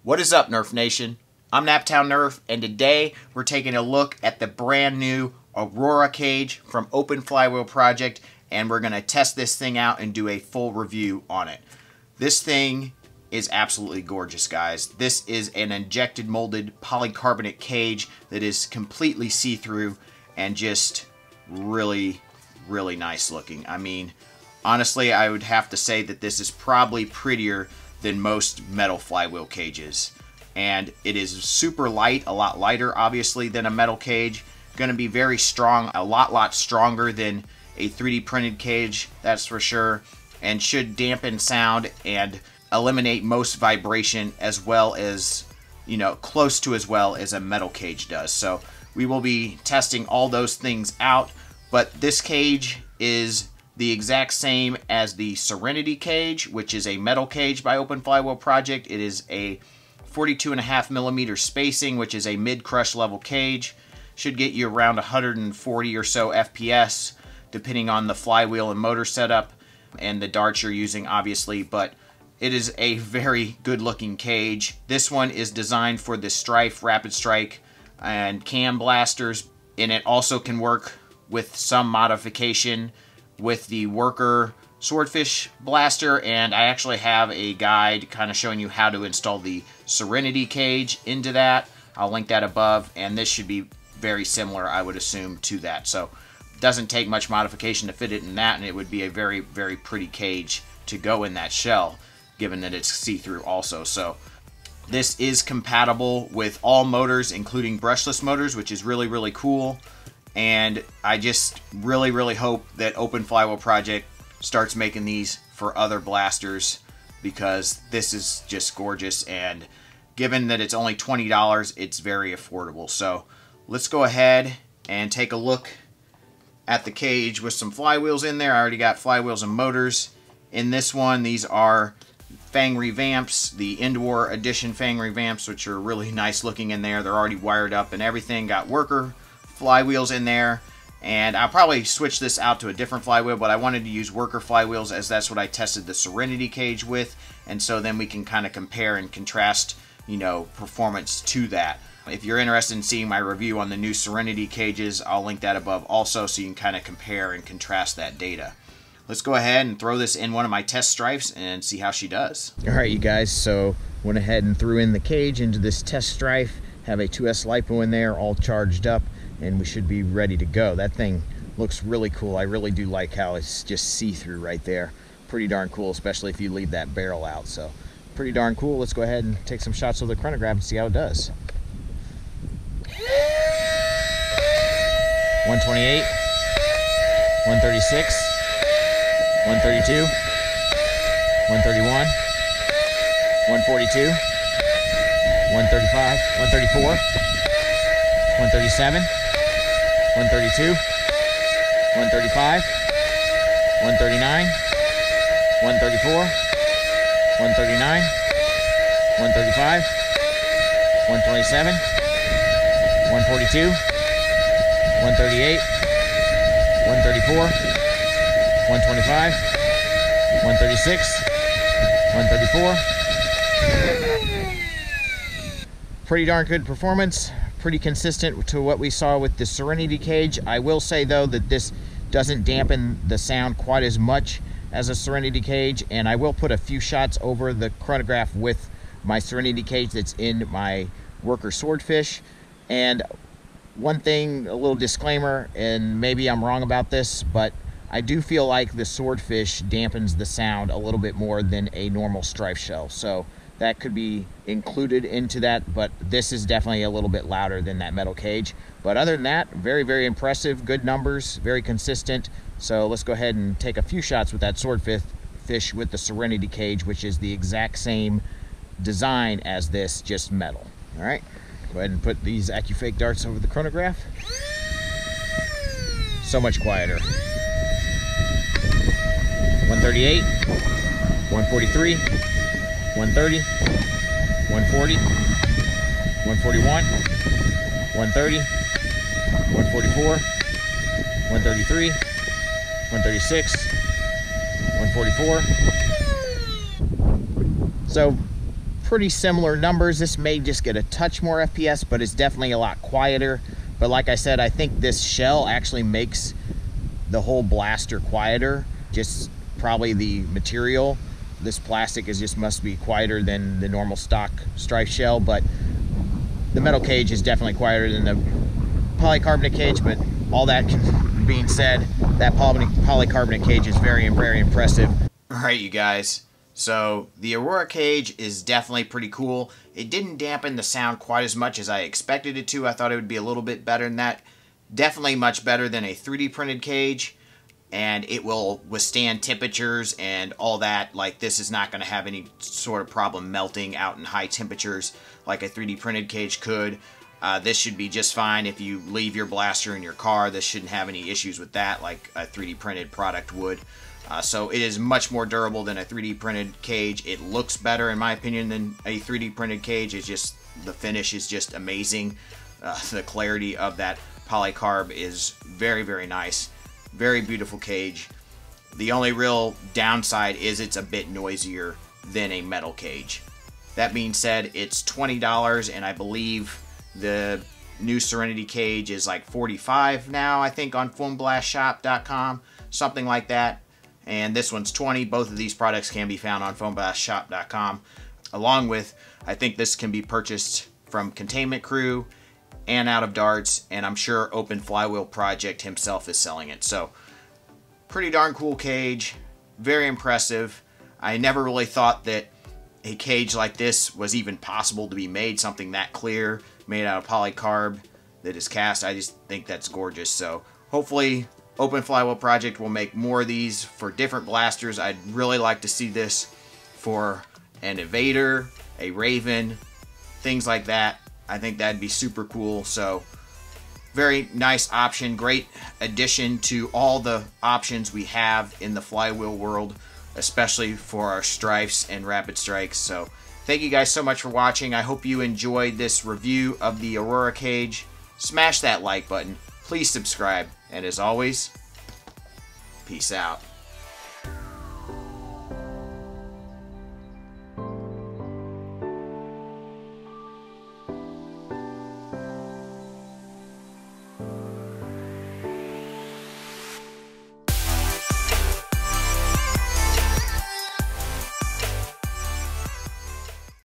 What is up, Nerf Nation? I'm Naptown Nerf, and today we're taking a look at the brand new Aurora cage from Open Flywheel Project, and we're going to test this thing out and do a full review on it. This thing is absolutely gorgeous, guys. This is an injected molded polycarbonate cage that is completely see-through and just really, really nice looking. I mean, honestly, I would have to say that this is probably prettier than most metal flywheel cages. And it is super light, a lot lighter obviously than a metal cage. Going to be very strong, a lot stronger than a 3D printed cage, that's for sure. And should dampen sound and eliminate most vibration, as well as, you know, close to as well as a metal cage does. So we will be testing all those things out. But this cage is the exact same as the Serenity cage, which is a metal cage by Open Flywheel Project. It is a 42.5mm spacing, which is a mid-crush level cage. Should get you around 140 or so FPS, depending on the flywheel and motor setup and the darts you're using, obviously. But it is a very good-looking cage. This one is designed for the Stryfe, Rapidstrike, and cam blasters, and it also can work with some modification with the Worker Swordfish blaster, and I actually have a guide kind of showing you how to install the Serenity cage into that. I'll link that above, and this should be very similar, I would assume, to that. So it doesn't take much modification to fit it in that, and it would be a very, very pretty cage to go in that shell, given that it's see-through also. So this is compatible with all motors, including brushless motors, which is really, really cool. And I just really hope that Open Flywheel Project starts making these for other blasters, because this is just gorgeous, and given that it's only $20, it's very affordable. So let's go ahead and take a look at the cage with some flywheels in there. I already got flywheels and motors in this one. These are Fang revamps, the Indoor Edition Fang revamps, which are really nice looking in there. They're already wired up and everything. Got Worker flywheels in there, and I'll probably switch this out to a different flywheel, but I wanted to use Worker flywheels as that's what I tested the Serenity cage with, and so then we can kind of compare and contrast, you know, performance to that. If you're interested in seeing my review on the new Serenity cages, I'll link that above also, so you can kind of compare and contrast that data. Let's go ahead and throw this in one of my test Stryfes and see how she does. Alright, you guys, so went ahead and threw in the cage into this test Stryfe. Have a 2S LiPo in there, all charged up, and we should be ready to go. That thing looks really cool. I really do like how it's just see-through right there. Pretty darn cool, especially if you leave that barrel out. So pretty darn cool. Let's go ahead and take some shots of the chronograph and see how it does. 128, 136, 132, 131, 142, 135, 134, 137, 132, 135, 139, 134, 139, 135, 127, 142, 138, 134, 125, 136, 134. Pretty darn good performance. Pretty consistent to what we saw with the Serenity cage. I will say though that this doesn't dampen the sound quite as much as a Serenity cage, and I will put a few shots over the chronograph with my Serenity cage that's in my Worker Swordfish. And one thing, a little disclaimer, and maybe I'm wrong about this, but I do feel like the Swordfish dampens the sound a little bit more than a normal Stryfe shell. So that could be included into that, but this is definitely a little bit louder than that metal cage. But other than that, very impressive, good numbers, very consistent. So let's go ahead and take a few shots with that Swordfish with the Serenity cage, which is the exact same design as this, just metal. All right, go ahead and put these AccuFake darts over the chronograph. So much quieter. 138, 143, 130, 140, 141, 130, 144, 133, 136, 144. So pretty similar numbers. This may just get a touch more FPS, but it's definitely a lot quieter. But like I said, I think this shell actually makes the whole blaster quieter. Just probably the material. This plastic is just must be quieter than the normal stock Stryfe shell, but the metal cage is definitely quieter than the polycarbonate cage. But all that being said, that polycarbonate cage is very, very impressive. All right, you guys. So the Aurora cage is definitely pretty cool. It didn't dampen the sound quite as much as I expected it to. I thought it would be a little bit better than that. Definitely much better than a 3D printed cage. And it will withstand temperatures and all that. Like, this is not going to have any sort of problem melting out in high temperatures like a 3D printed cage could. This should be just fine if you leave your blaster in your car. This shouldn't have any issues with that like a 3D printed product would. So it is much more durable than a 3D printed cage. It looks better, in my opinion, than a 3D printed cage. It's just, the finish is just amazing. The clarity of that polycarb is very, very nice. Very beautiful cage. The only real downside is it's a bit noisier than a metal cage. That being said, it's $20, and I believe the new Serenity cage is like $45 now, I think, on foamblastshop.com, something like that. And this one's $20. Both of these products can be found on foamblastshop.com. Along with, I think this can be purchased from Containment Crew and Out of Darts, and I'm sure Open Flywheel Project himself is selling it. So, pretty darn cool cage. Very impressive. I never really thought that a cage like this was even possible to be made. Something that clear, made out of polycarb that is cast. I just think that's gorgeous. So, hopefully Open Flywheel Project will make more of these for different blasters. I'd really like to see this for an Evader, a Raven, things like that. I think that'd be super cool. So, very nice option. Great addition to all the options we have in the Flywheel world, especially for our Stryfes and Rapidstrikes. So, thank you guys so much for watching. I hope you enjoyed this review of the Aurora cage. Smash that like button. Please subscribe. And as always, peace out.